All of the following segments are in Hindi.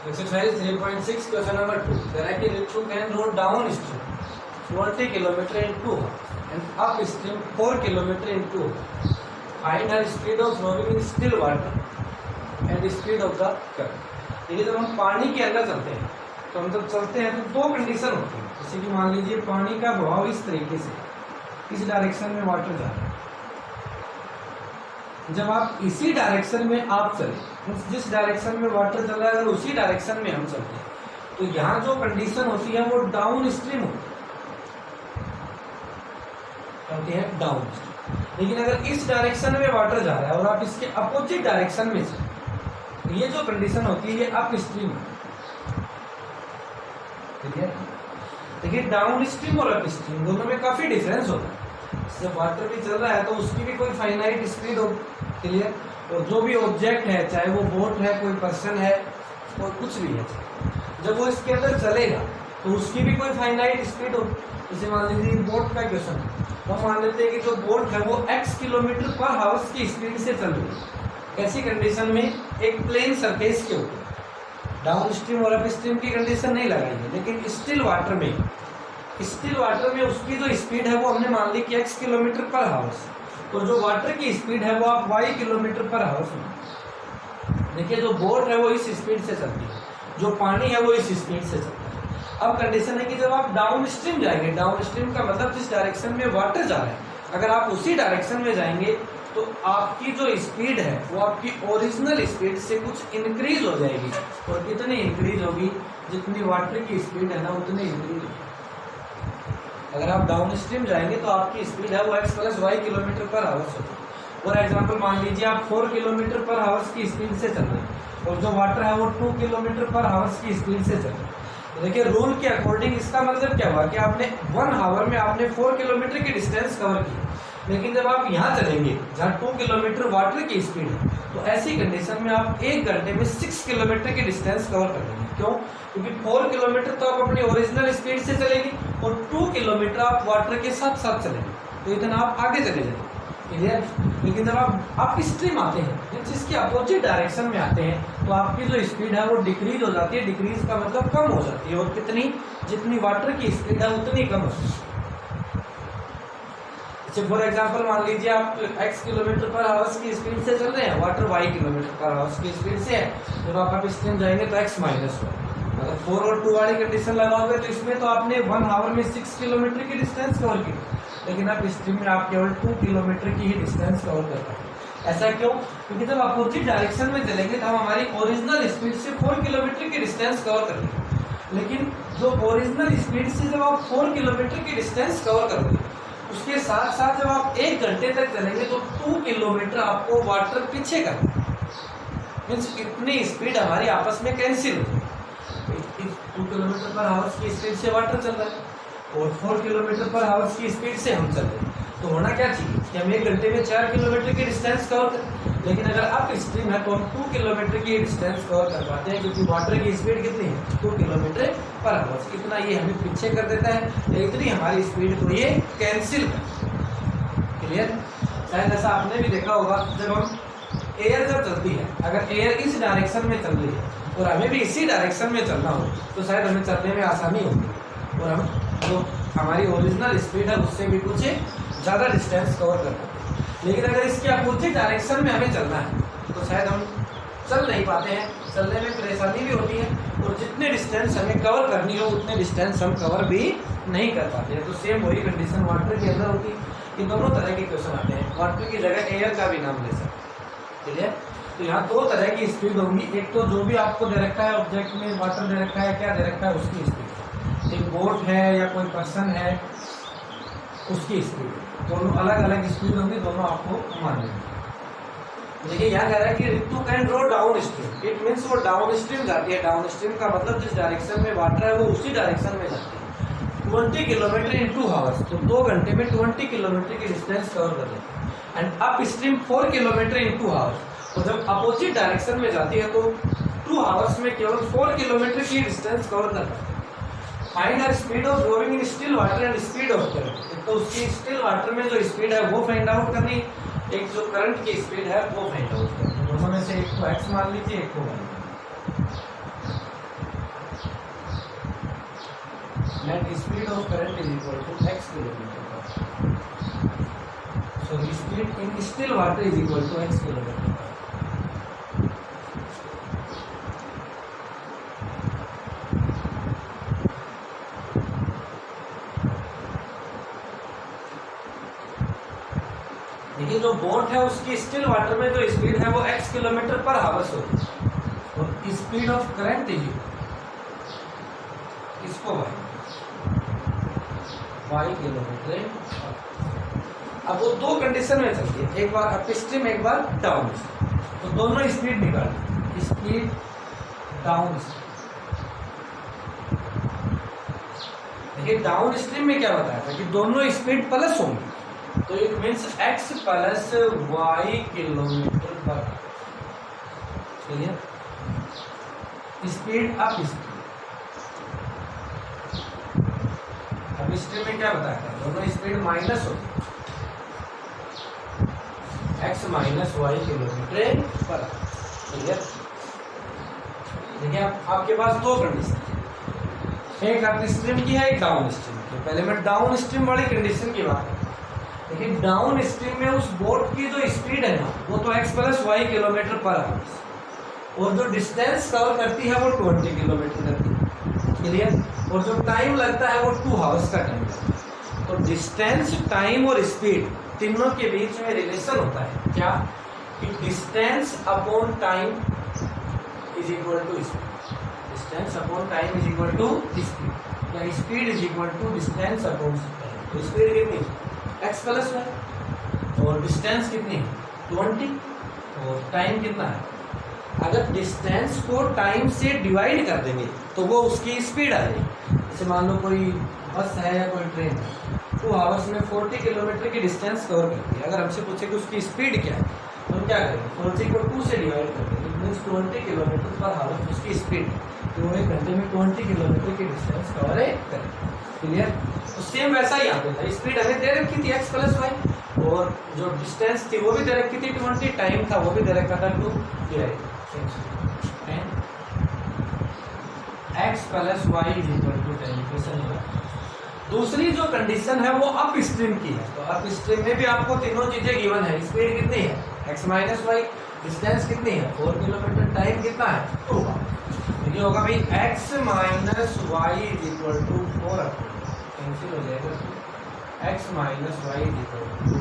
Exercise 3.6 question number 2. There are Ritu can row down stream 20 km in 2 hours and up stream 4 km in 2 hours. Find her speed of rowing in still water and speed of the current. देखिए जब हम पानी के अंदर चलते हैं तो हम जब चलते हैं तो दो कंडीशन होती है। जैसे कि मान लीजिए पानी का बहाव इस तरीके से इस डायरेक्शन में वाटर जा रहा है, जब आप इसी डायरेक्शन में आप चले, जिस डायरेक्शन में वाटर चल रहा है अगर उसी डायरेक्शन में हम चलते हैं तो यहाँ जो कंडीशन होती है वो डाउन स्ट्रीम होती है डाउन स्ट्रीम। लेकिन अगर इस डायरेक्शन में वाटर जा रहा है और आप इसके अपोजिट डायरेक्शन में चले तो ये जो कंडीशन होती है ये अप स्ट्रीम, ठीक है। देखिए डाउन स्ट्रीम और अप स्ट्रीम दोनों में काफी डिफरेंस होता है। जब वाटर भी चल रहा है तो उसकी भी कोई फाइनाइट स्पीड हो, क्लियर। और जो भी ऑब्जेक्ट है, चाहे वो बोट है, कोई पर्सन है और कुछ भी है, जब वो इसके अंदर चलेगा तो उसकी भी कोई फाइनाइट स्पीड हो। जैसे मान लीजिए बोट का क्वेश्चन है तो हम मान लेते हैं कि जो बोट है वो x किलोमीटर पर हावर्स की स्पीड से चल रही है। ऐसी कंडीशन में एक प्लेन सरफेस के ऊपर डाउन स्ट्रीम और अप स्ट्रीम की कंडीशन नहीं लगाएंगे, लेकिन स्टिल वाटर में उसकी जो स्पीड है वो हमने मान ली कि x किलोमीटर पर हावर्स, तो जो वाटर की स्पीड है वो आप y किलोमीटर पर हावर्स में। देखिए जो बोट है वो इस स्पीड से चलती है, जो पानी है वो इस स्पीड से चलता है। अब कंडीशन है कि जब आप डाउन स्ट्रीम जाएंगे, डाउन स्ट्रीम का मतलब जिस डायरेक्शन में वाटर जा रहा है अगर आप उसी डायरेक्शन में जाएंगे तो आपकी जो स्पीड है वो आपकी ओरिजिनल स्पीड से कुछ इंक्रीज हो जाएगी। और कितनी इंक्रीज होगी? जितनी वाटर की स्पीड है ना उतनी इंक्रीज होगी। अगर आप डाउन स्ट्रीम जाएंगे तो आपकी स्पीड है वो x + y kilometre per hours होगी। फॉर एग्जाम्पल मान लीजिए आप 4 किलोमीटर पर आवर्स की स्पीड से चल रहे हैं और जो वाटर है वो 2 किलोमीटर पर आवर्स की स्पीड से चल रहा है। देखिए रूल के अकॉर्डिंग इसका मतलब क्या हुआ कि आपने 1 आवर में आपने 4 किलोमीटर की डिस्टेंस कवर की, लेकिन जब आप यहाँ चलेंगे जहाँ 2 किलोमीटर वाटर की स्पीड है तो ऐसी कंडीशन में आप 1 घंटे में 6 किलोमीटर की डिस्टेंस कवर कर लेंगे। क्यों? क्योंकि 4 किलोमीटर तो आप अपनी ओरिजिनल स्पीड से चलेंगे और 2 किलोमीटर आप वाटर के साथ साथ चलेंगे, तो इतना आप आगे चले जाएंगे, क्लियर। लेकिन जब आप अप स्ट्रीम आते हैं, जिसके अपोजिट डायरेक्शन में आते हैं तो आपकी जो स्पीड है वो डिक्रीज हो जाती है। डिक्रीज का मतलब कम हो जाती है, और कितनी? जितनी वाटर की स्पीड है उतनी कम होती है। फॉर एग्जाम्पल मान लीजिए आप x किलोमीटर पर आवर्स की स्पीड से चल रहे हैं, water y kilometre per hours की स्पीड से है। जब आप स्ट्रीम जाएंगे तो x माइनस हो, मतलब 4 और 2 वाली कंडीशन लगाओगे तो इसमें तो आपने 1 आवर में 6 किलोमीटर की डिस्टेंस कवर की, लेकिन आप स्ट्रीम में आप केवल 2 किलोमीटर की ही डिस्टेंस कवर कर पाएंगे। ऐसा क्यों? क्योंकि जब अपोजिट डायरेक्शन में चलेंगे तो हम हमारी ओरिजिनल स्पीड से 4 किलोमीटर की डिस्टेंस कवर करेंगे, लेकिन जो ओरिजिनल स्पीड से जब आप 4 किलोमीटर की डिस्टेंस कवर करोगे उसके साथ साथ जब आप 1 घंटे तक चलेंगे तो 2 किलोमीटर आपको वाटर पीछे करना, मीन्स इतनी स्पीड हमारी आपस में कैंसिल हो जाएगी। 2 किलोमीटर पर आवर्स की स्पीड से वाटर चल रहा है और 4 किलोमीटर पर आवर्स की स्पीड से हम चल रहे हैं, तो होना क्या चाहिए कि हम 1 घंटे में 4 किलोमीटर की डिस्टेंस कवर करें। लेकिन अगर अप स्ट्रीम है तो हम 2 किलोमीटर की डिस्टेंस कवर कर पाते हैं, क्योंकि वाटर की स्पीड कितनी है? 2 किलोमीटर पर आवर्स। इतना ये हमें पीछे कर देता है, इतनी हमारी स्पीड को ये कैंसिल कर, क्लियर। शायद ऐसा आपने भी देखा होगा जब हम एयर जब चलती है, अगर एयर इस डायरेक्शन में चल रही है और हमें भी इसी डायरेक्शन में चलना हो तो शायद हमें चलने में आसानी होगी और हम जो हमारी ओरिजिनल स्पीड है उससे भी कुछ ज़्यादा डिस्टेंस कवर कर पाते हैं। लेकिन अगर इसके अपोजिट डायरेक्शन में हमें चलना है तो शायद हम चल नहीं पाते हैं, चलने में परेशानी भी होती है और जितने डिस्टेंस हमें कवर करनी हो उतने डिस्टेंस हम कवर भी नहीं कर पाते हैं। तो सेम वही कंडीशन वाटर के अंदर होती है। ये दोनों तरह के क्वेश्चन आते हैं, वाटर की जगह एयर का भी नाम ले सकते हैं, क्लियर। तो यहाँ 2 तरह की स्पीड होगी, एक तो जो भी आपको दे रखा है ऑब्जेक्ट में, वाटर दे रखा है, क्या दे रखा है उसकी स्पीड, एक बोट है या कोई पर्सन है उसकी स्पीड, दोनों अलग अलग स्पीड होंगी, दोनों आपको मान लेंगे। देखिए यहाँ कह रहा है कि Ritu can row downstream, it means वो डाउन स्ट्रीम जाती है। डाउन स्ट्रीम का मतलब जिस डायरेक्शन में वाटर है वो उसी डायरेक्शन में जाती है। 20 किलोमीटर इन 2 आवर्स, तो 2 घंटे में 20 किलोमीटर की डिस्टेंस कवर कर लेते हैं। And up stream 4 kilometre in 2 hours, तो जब अपोजिट डायरेक्शन में जाती है तो 2 आवर्स में केवल 4 किलोमीटर की डिस्टेंस कवर करता है। Find the speed of rowing in still water and speed of current, तो उसकी स्टिल वाटर में जो स्पीड है वो फाइंड आउट करनी, एक जो करंट की स्पीड है वो फाइंड आउट करनी। दोनों में से एक को x मान लीजिए, एक को y। And speed of current is equal to x kilometre per. So speed in still water is equal to x kilometre per. देखिए जो बोट है उसकी स्टिल वाटर में जो स्पीड है वो x किलोमीटर पर आवर्स होगी और स्पीड ऑफ करंट इज इसको y किलोमीटर। अब वो दो कंडीशन में चलती है, एक बार अप स्ट्रीम एक बार डाउन स्ट्रीम, तो दोनों स्पीड निकाल, स्पीड डाउन स्ट्रीम। देखिए डाउन स्ट्रीम में क्या बताया था कि दोनों स्पीड प्लस होंगी, तो it means x plus y kilometre पर। क्लियर? स्पीड अप स्ट्रीम, अब स्ट्रीम में क्या बताया था, दोनों स्पीड माइनस होगी, x माइनस y किलोमीटर पर। क्लियर? देखिए आपके पास दो कंडीशन, एक अप स्ट्रीम की है एक डाउन स्ट्रीम की। पहले मैं डाउन स्ट्रीम वाली कंडीशन की बात, देखिए डाउन स्ट्रीम में उस बोट की जो स्पीड है ना वो तो x plus y kilometre per hours, और जो डिस्टेंस कवर करती है वो 20 किलोमीटर करती है। क्लियर? और जो टाइम लगता है वो 2 आवर्स का टाइम लगता है। तो डिस्टेंस, टाइम और स्पीड तीनों के बीच में रिलेशन होता है क्या, कि distance upon time is equal to speed, distance upon time is equal to speed, या speed is equal to distance upon time. तो स्पीड कितनी, x प्लस है, और डिस्टेंस कितनी है 20, और टाइम कितना है। अगर डिस्टेंस को टाइम से डिवाइड कर देंगे तो वो उसकी स्पीड आ जाएगी। जैसे मान लो कोई बस है या कोई ट्रेन है, 2 आवर्स में 40 किलोमीटर की डिस्टेंस कवर करती है। अगर हमसे पूछे कि उसकी स्पीड क्या है तो हम क्या करेंगे, 40 को 2 से डिवाइड कर देंगे, मीन्स 20 किलोमीटर पर आवर उसकी स्पीड है, तो वो 1 घंटे में 20 किलोमीटर की डिस्टेंस कवर करें। क्लियर? तो सेम वैसा ही यहाँ पे था, स्पीड हमें दे रखी थी x प्लस वाई, और जो डिस्टेंस थी वो भी दे रखी थी 20, टाइम था वो भी दे रखा था 2, x plus y is equal to 10। दूसरी जो कंडीशन है वो अप स्ट्रीम की है, तो अप स्ट्रीम में भी आपको तीनों चीजें गिवन है। स्पीड कितनी है x माइनस वाई, डिस्टेंस कितनी है 4 किलोमीटर, टाइम कितना है 2 आवर। ये होगा भाई x minus y is equal to 4, cancel हो जाएगा, x minus y is equal to,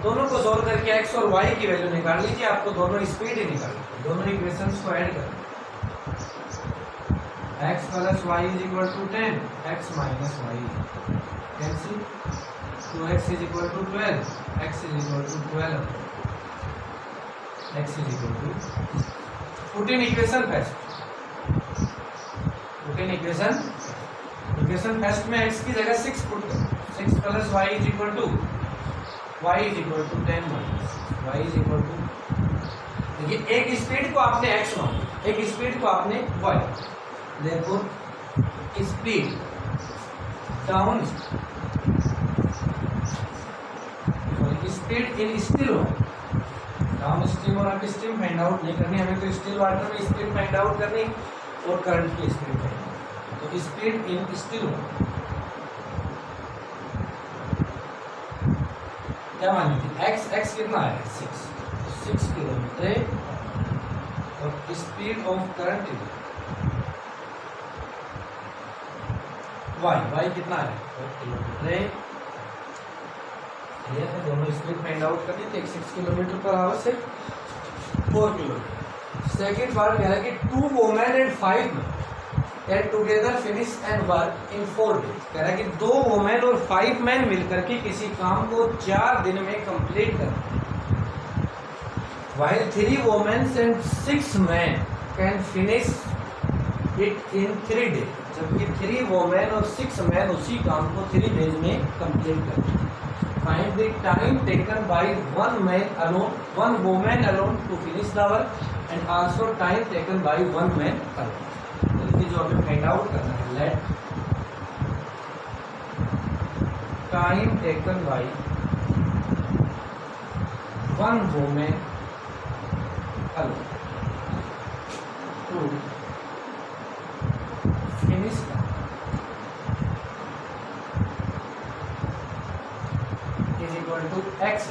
दोनों को सोल्व करके x और y की वैल्यू निकाल लीजिए, आपको दोनों स्पीड ही निकालनी, दोनों इक्वेशंस को ऐड करें। x plus y is equal to 10, x minus y cancel, 2x is equal to 12, x is equal to 12, x is equal to 14 equation first, 14 equation first में x की जगह 6 पुट करो, 6 plus y is equal to 10 minus y is equal to, देखिए एक स्पीड को आपने x माना, एक स्पीड को आपने y, therefore speed down, speed in still water, down stream और अप स्ट्रीम फाइंड आउट नहीं करनी हमें, तो स्टिल वाटर में स्पीड फाइंड आउट करनी और करंट की स्पीड फाइंड आउट। तो स्पीड इन स्टिल वाटर क्या मानी थी, x कितना है 6, तो 6 किलोमीटर, और स्पीड ऑफ करंट y कितना है 4 किलोमीटर। क्लियर है? दोनों स्पीड फाइंड आउट करनी थी, 6 किलोमीटर पर आवर से 4 किलोमीटर। सेकेंड पार्ट कह रहा है कि 2 women and 5 men can together finish and work in 4 days। कह रहा है कि 2 वुमेन और 5 men मिलकर के किसी काम को 4 दिन में कंप्लीट करते हैं, while 3 women and 6 men can finish it in 3 days। जबकि 3 वोमेन और 6 मैन उसी काम को 3 डेज में कंप्लीट करते हैं। Find the time taken by 1 man alone, 1 women alone to finish the work, and also time taken by 1 man alone. तो जो हमें फाइंड आउट करना है, let time taken by 1 women alone to finish the, x,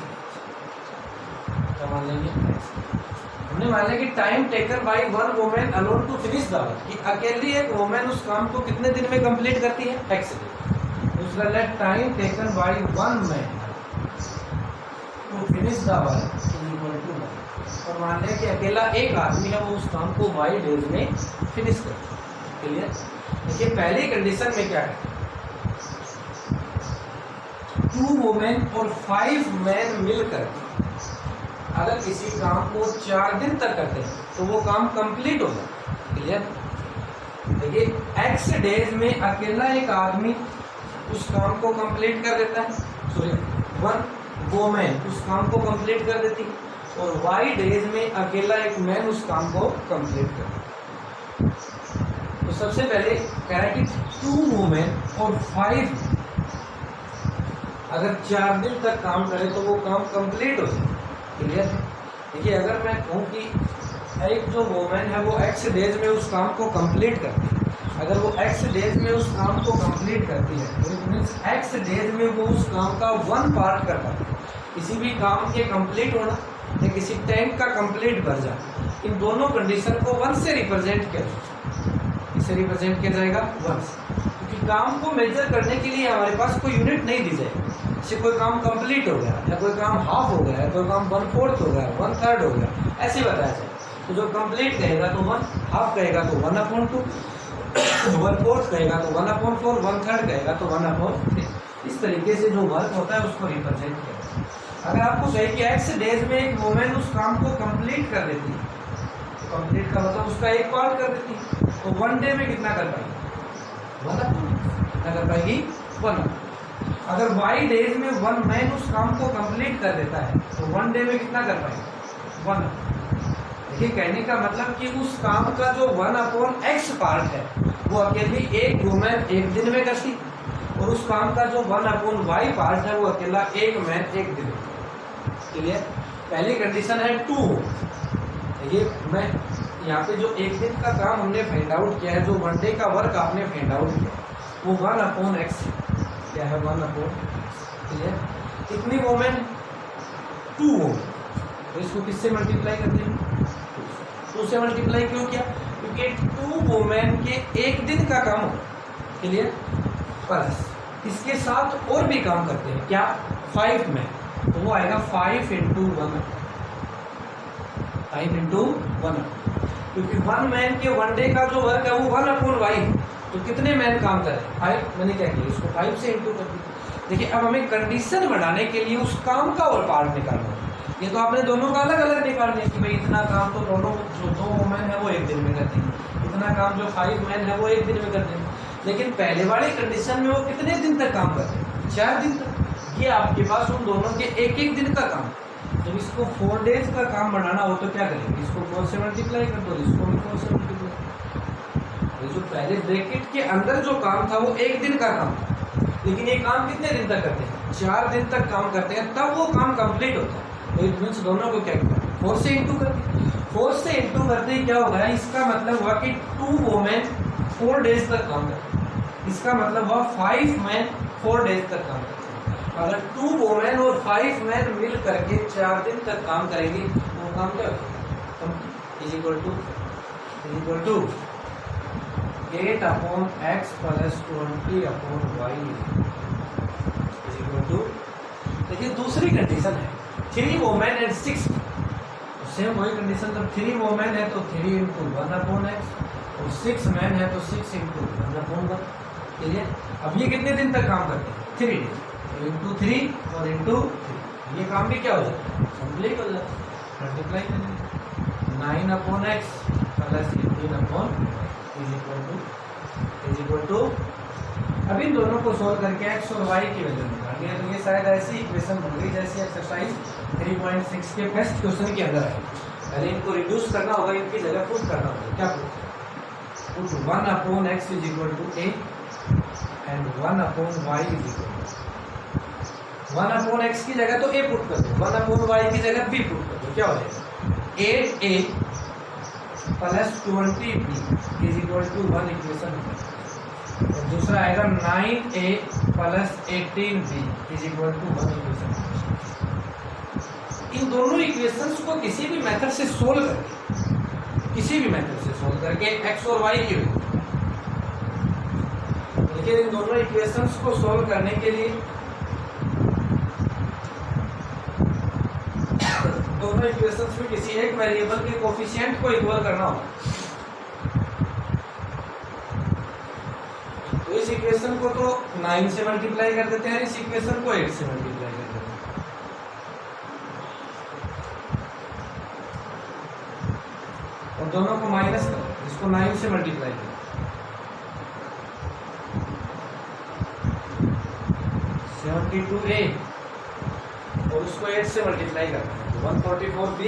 क्या मान लेंगे एक्स। हमने मान लिया कि time taken by one women alone to finish the work, कि अकेली एक वुमेन उस काम को कितने दिन में कंप्लीट करती है, एक्स दिन। दूसरा let time taken by one man to finish the work equal to one, और मान लिया कि अकेला एक आदमी है वो उस काम को वाई डेज में फिनिश करता है। क्लियर। देखिए पहली कंडीशन में क्या है, 2 वुमेन और 5 मैन मिलकर अगर किसी काम को 4 दिन तक करते हैं तो वो काम कंप्लीट होगा। क्लियर। देखिए एक्स डेज में अकेला एक आदमी उस काम को कंप्लीट कर देता है, सॉरी 1 वुमेन उस काम को कंप्लीट कर देती है, और वाई डेज में अकेला एक मैन उस काम को कंप्लीट करता है। तो सबसे पहले कह रहा है कि 2 वुमेन और 5 अगर 4 दिन तक काम करे तो वो काम कंप्लीट हो जाए। क्लियर। देखिए अगर मैं कहूँ कि एक जो वुमेन है वो एक्स डेज में उस काम को कंप्लीट करती है, अगर वो एक्स डेज में उस काम को कंप्लीट करती है तो इट मीन्स एक्स डेज में वो उस काम का 1 पार्ट कर पाती है। किसी भी काम के कंप्लीट होना या किसी टैंक का कंप्लीट भर जाना, इन दोनों कंडीशन को 1 से रिप्रेजेंट किया जाए। इससे रिप्रेजेंट किया जाएगा 1 से, क्योंकि काम को मेजर करने के लिए हमारे पास कोई यूनिट नहीं दी जाएगी। जैसे कोई काम कंप्लीट हो गया या कोई काम हाफ हो गया, कोई काम 1/4 हो गया, 1/3 हो गया, ऐसे बताया जाए। तो जो कंप्लीट कहेगा तो 1, हाफ कहेगा तो 1/2, 1/4 कहेगा तो 1/4, 1/3 कहेगा तो 1/3। इस तरीके से जो वर्क होता है उसको रिप्रेजेंट किया। अगर आपको कहे कि एक्स डेज में एक वुमेन उस काम को कंप्लीट कर देती है, कंप्लीट का मतलब उसका एक पार्ट कर देती है, तो 1 डे में कितना कर पाएगी, 1/2 कितना कर पाएगी, 1। अगर वाई डेज में 1 मैन उस काम को कंप्लीट कर देता है तो 1 डे में कितना कर पाएगा, 1। देखिए कहने का मतलब कि उस काम का जो 1/x पार्ट है वो अकेली एक वुमेन एक दिन में करती, और उस काम का जो 1/y पार्ट है वो अकेला एक मैन एक दिन में। क्लियर। पहली कंडीशन है 2। ये मैं यहाँ पे जो एक दिन का काम हमने फाइंड आउट किया है, जो 1 डे का वर्क आपने फाइंड आउट किया वो 1/x क्या है, 1/। क्लियर। कितनी वुमेन, 2 वुमेन, तो इसको किससे मल्टीप्लाई करते हैं, 2 से मल्टीप्लाई क्यों किया, क्योंकि 2 वुमेन के एक दिन का काम होगा। क्लियर। प्लस इसके साथ और भी काम करते हैं क्या, 5 मैन, तो वो आएगा 5 × 1, 5 × 1, क्योंकि 1 मैन के 1 डे का जो वर्क है वो 1/y, तो कितने मैन काम करें, 5। मैंने क्या किया, इसको 5 से इंटू कर दिया। देखिए अब हमें कंडीशन बनाने के लिए उस काम का और पार्ट निकालना है। ये तो आपने दोनों का अलग अलग निकालना है कि भाई इतना काम तो दोनों जो 2 वुमेन है वो एक दिन में करती है, इतना काम जो 5 मैन है वो एक दिन में करते हैं। लेकिन पहले वाली कंडीशन में वो कितने दिन तक काम करते हैं, 4 दिन तक। ये आपके पास उन दोनों के एक एक दिन का काम। जब इसको 4 डेज का काम बनाना हो तो क्या करेंगे, इसको 4 से मल्टीप्लाई कर दो, इसको भी 4 से मल्टीप्लाई। जो पहले ब्रैकेट के अंदर जो काम था वो एक दिन का काम था, लेकिन ये काम कितने दिन तक करते हैं, 4 दिन तक काम करते हैं, तब वो काम कंप्लीट होता है। तो इट मीन्स दोनों को क्या किया, 4 से इंटू कर दिया। 4 से इंटू करते ही क्या होगा, इसका मतलब हुआ कि 2 वुमेन 4 डेज तक काम करते हैं, इसका मतलब हुआ 5 मैन 4 डेज तक काम करते हैं। अगर 2 वुमेन और 5 मैन मिल करके 4 दिन तक काम करेंगे तो वो काम क्या होगा, is equal to 8/x + 20/y is equal to. देखिए दूसरी कंडीशन है 3 वुमेन एंड 6, सेम वही कंडीशन। जब 3 वुमेन है तो 3 × 1/x, और 6 मैन है तो 6 × 1/1। ठीक है। अब ये कितने दिन तक काम करते हैं, 3 डेज, तो इंटू 3 और इंटू 3, ये काम भी क्या हो जाता है, कंप्लीट हो जाता है। मल्टीप्लाई करेंगे 9/x + 18/y is equal to. अब इन दोनों को सोल्व करके x और y की वैल्यू निकालेंगे। तो ये शायद ऐसी इक्वेशन बन गई जैसे एक्सरसाइज 3.6 के फर्स्ट क्वेश्चन के अंदर है। पहले इनको रिड्यूस करना होगा, इनकी जगह पुट करना होगा। क्या put 1/x = a and 1/y = 1/x की जगह तो a पुट कर दो, 1/y की जगह b पुट कर दो, क्या हो जाएगा 8a + 20b = 1 इक्वेशन। और दूसरा आएगा 9a + 18b = 1 इक्वेशन। इन दोनों इक्वेशंस को किसी भी मेथड से सोल्व करके x और y की वैल्यू, देखिए इन दोनों इक्वेशंस को सोल्व करने के लिए दोनों इक्वेशंस में किसी एक वेरिएबल के कोफिशिएंट को इक्वल करना होगा। तो इस इक्वेशन को तो 9 से मल्टीप्लाई कर देते हैं, इस इक्वेशन को 8 से मल्टीप्लाई कर देते हैं। और दोनों को माइनस कर, इसको 9 से मल्टीप्लाई कर, 72a और उसको 8 से मल्टीप्लाई करते हैं, 144b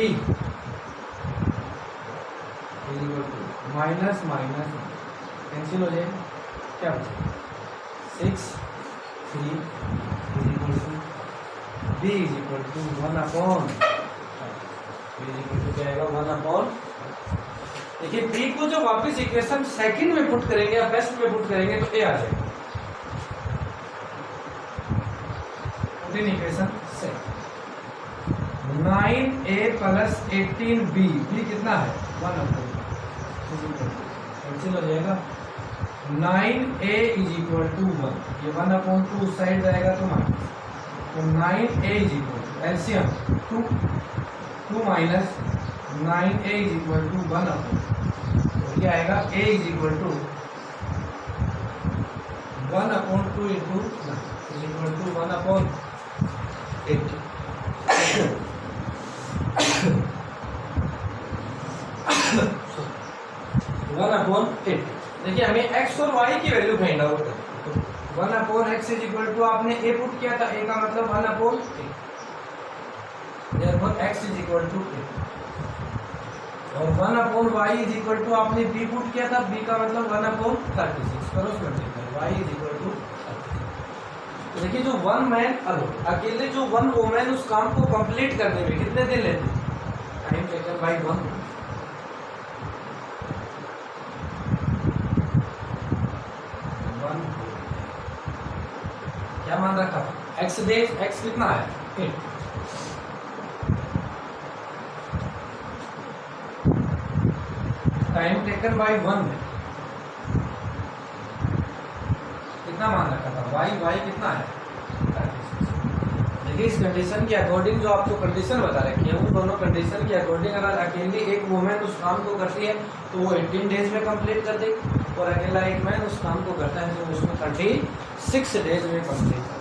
माइनस माइनस कैंसिल हो जाएगा, क्या बचेगा 6 3 b is equal to 1 upon क्या आएगा 1 अपॉन। देखिए b को जो वापस इक्वेशन सेकंड में पुट करेंगे या फर्स्ट में पुट करेंगे तो a आ जाएगा। इक्वेशन से 9a प्लस 18b, b कितना है 1 अपॉन, कैंसिल हो जाएगा 9a इज इक्वल टू 1, ये 1 अपॉन 2 साइड जाएगा तो माइनस, तो 9a is equal to LCM 2 minus 9a is equal to 1 upon, तो क्या आएगा a is equal to 1 upon 2 into is equal to 1 upon 8 1 upon 8। देखिए हमें x और y की वैल्यू फाइंड आउट करनी है, तो 1 upon x is equal to आपने a पुट किया था, a का मतलब 1 upon 8, therefore x is equal to 8, और 1 upon y is equal to आपने b पुट किया था, b का मतलब 1 upon 36, cross multiply y is equal to. देखिए जो 1 मैन अकेले जो 1 वुमेन उस काम को कंप्लीट करने में कितने दिन लेते हैं, टाइम टेकन बाय 1, क्या मान रखा था x डेज, x कितना है 8, टाइम टेकन बाय 1 में कितना मान रखा था y कितना है 36। देखिए इस कंडीशन के अकॉर्डिंग जो आपको कंडीशन बता रखी है, उन दोनों कंडीशन के अकॉर्डिंग अगर अकेली एक वुमेन उस काम को करती है तो वो 18 डेज में कंप्लीट कर देगी, और अकेला एक मैन उस काम को करता है तो उसको 36 डेज में कंप्लीट कर